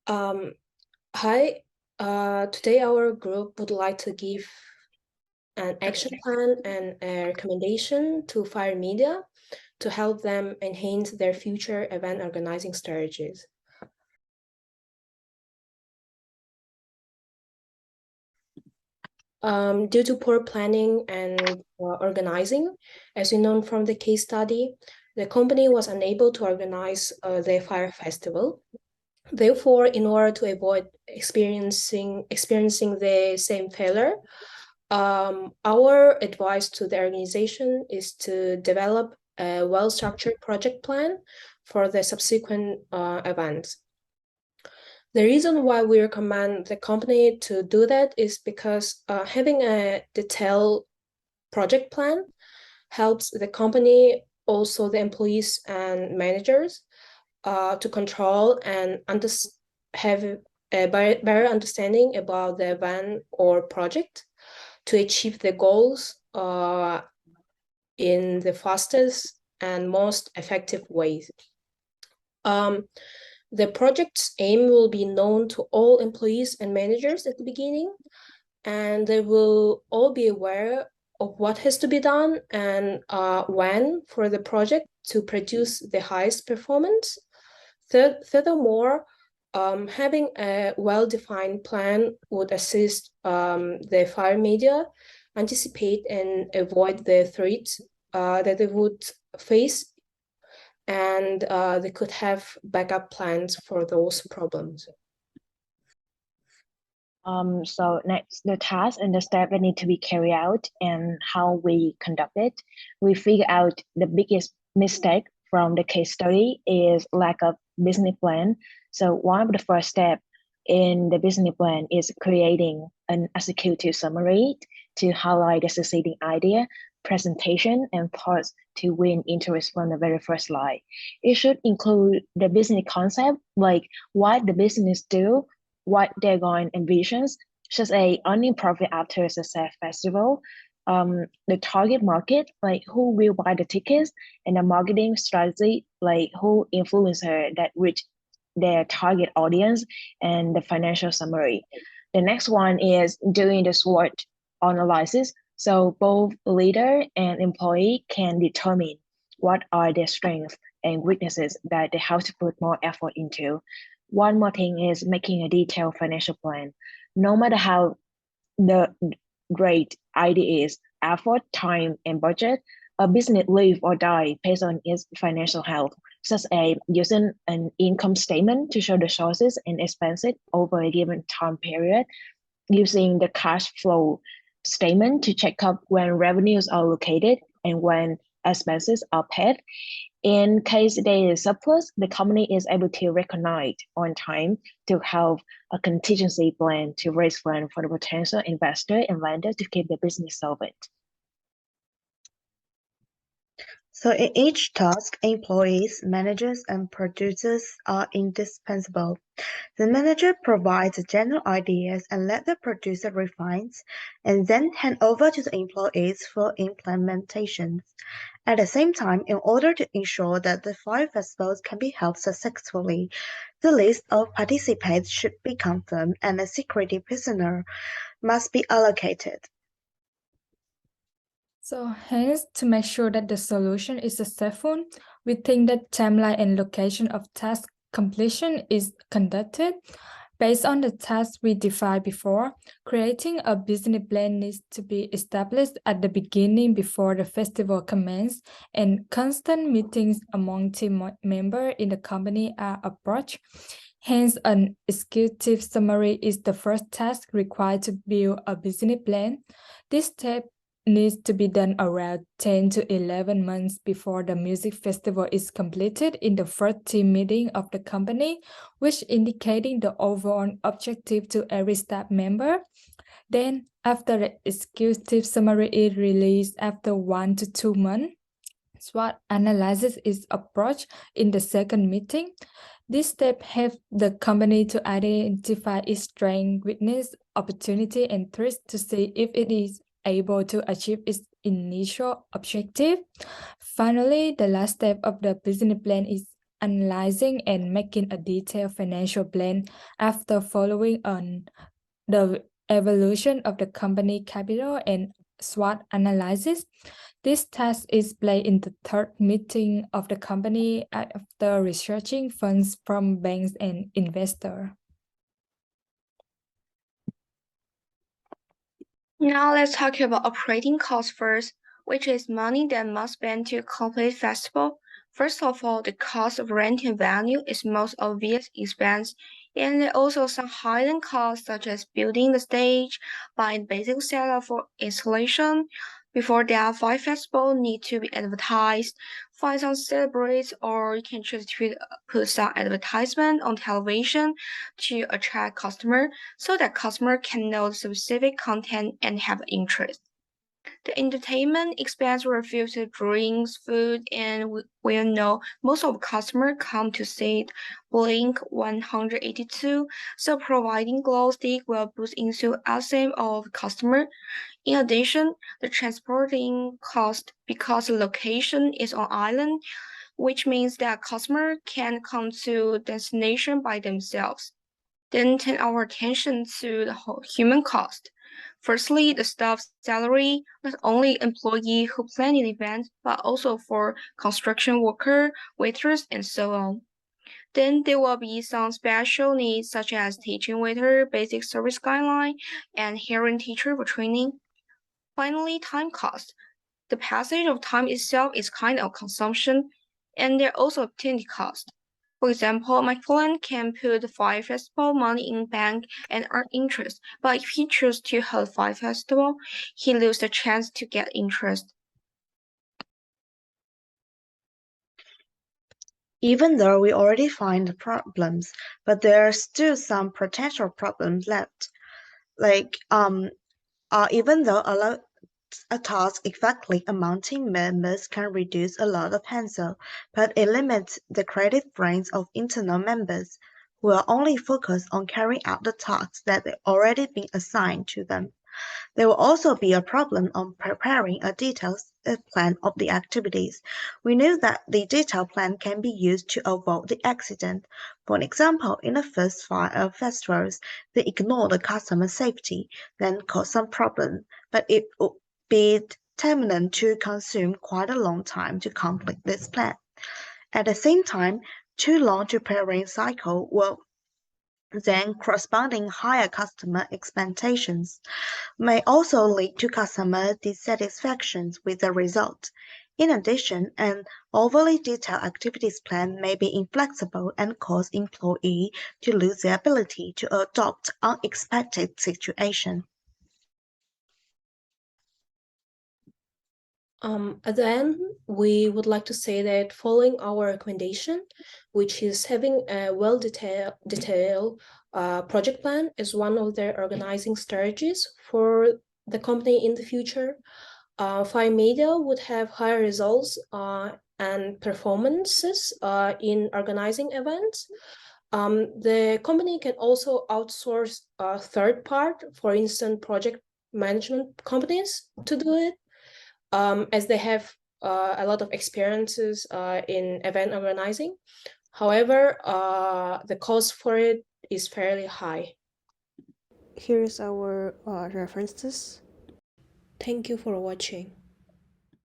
Um, Hi, today our group would like to give an action plan and a recommendation to Fire Media to help them enhance their future event organizing strategies. Due to poor planning and organizing, as we know from the case study, the company was unable to organize the fire festival. Therefore, in order to avoid experiencing the same failure, our advice to the organization is to develop a well-structured project plan for the subsequent events. The reason why we recommend the company to do that is because having a detailed project plan helps the company, also the employees and managers, to control and have a better understanding about the event or project to achieve the goals in the fastest and most effective ways. The project's aim will be known to all employees and managers at the beginning, and they will all be aware of what has to be done and when for the project to produce the highest performance. Furthermore, having a well-defined plan would assist the fire media anticipate and avoid the threats that they would face, and they could have backup plans for those problems. So next, the task and the step that need to be carried out and how we conduct it. We figure out the biggest mistake from the case study is lack of business plan. So one of the first step in the business plan is creating an executive summary to highlight the succeeding idea, presentation, and thoughts to win interest from the very first slide. It should include the business concept, like what the business do, what they're going envisions, such as a earning profit after a success festival, the target market, like who will buy the tickets, and the marketing strategy, like who influencer that reach their target audience, and the financial summary. The next one is doing the SWOT analysis. So both leader and employee can determine what are their strengths and weaknesses that they have to put more effort into. One more thing is making a detailed financial plan. No matter how the great idea is, effort, time, and budget, a business live or die based on its financial health, such as using an income statement to show the sources and expenses over a given time period, using the cash flow statement to check up when revenues are located and when expenses are paid. In case there is surplus, the company is able to recognize on time to have a contingency plan to raise funds for the potential investor and lender to keep the business solvent. So in each task, employees, managers, and producers are indispensable. The manager provides general ideas and let the producer refines and then hand over to the employees for implementation. At the same time, in order to ensure that the fire festivals can be held successfully, the list of participants should be confirmed and a security prisoner must be allocated. So hence, to make sure that the solution is successful, we think that timeline and location of task completion is conducted. Based on the tasks we defined before, creating a business plan needs to be established at the beginning before the festival commences, and constant meetings among team members in the company are approached. Hence, an executive summary is the first task required to build a business plan. This step needs to be done around 10 to 11 months before the music festival is completed in the first team meeting of the company, which indicating the overall objective to every staff member. Then, after the executive summary is released after 1 to 2 months, SWOT analysis is approached in the second meeting. This step helps the company to identify its strength, weakness, opportunity, and threats to see if it is able to achieve its initial objective. Finally, the last step of the business plan is analyzing and making a detailed financial plan after following on the evolution of the company capital and SWOT analysis. This task is played in the third meeting of the company after researching funds from banks and investors. Now let's talk about operating costs first, which is money that must spend to complete festival. First of all, the cost of renting venue is most obvious expense, and there are also some hidden costs such as building the stage, buying basic setup for installation. Before that, Fire Festival need to be advertised. Find some celebrities, or you can choose to put some advertisement on television to attract customer, so that customer can know the specific content and have interest. The entertainment expense refers to drinks, food, and we know most of customers come to see Blink 182, so providing glow stick will boost enthusiasm of customer. In addition, the transporting cost because the location is on island, which means that customer can come to destination by themselves. Then turn our attention to the human cost. Firstly, the staff salary, not only employee who plan the event, but also for construction worker, waiters, and so on. Then there will be some special needs such as teaching waiter, basic service guideline, and hearing teacher for training. Finally, time cost. The passage of time itself is kind of consumption, and there are also opportunity cost. For example, my client can put Fire Festival money in bank and earn interest, but if he chooses to hold Fire Festival, he loses the chance to get interest. Even though we already find the problems, but there are still some potential problems left. Like, even though a task exactly amounting members can reduce a lot of hassle, but it limits the creative brains of internal members who are only focused on carrying out the tasks that have already been assigned to them. There will also be a problem on preparing a detailed plan of the activities. We know that the detailed plan can be used to avoid the accident. For example, in the first fire festivals, they ignore the customer safety, then cause some problem, but it would be determinant to consume quite a long time to complete this plan. At the same time, too long preparing cycle will then corresponding higher customer expectations may also lead to customer dissatisfactions with the result. In addition, an overly detailed activities plan may be inflexible and cause employees to lose their ability to adopt unexpected situations. At the end, we would like to say that following our recommendation, which is having a well-detailed project plan, is one of the organizing strategies for the company in the future. Fire Media would have higher results and performances in organizing events. The company can also outsource a third part, for instance, project management companies to do it. As they have a lot of experiences in event organizing. However, the cost for it is fairly high. Here's our references. Thank you for watching.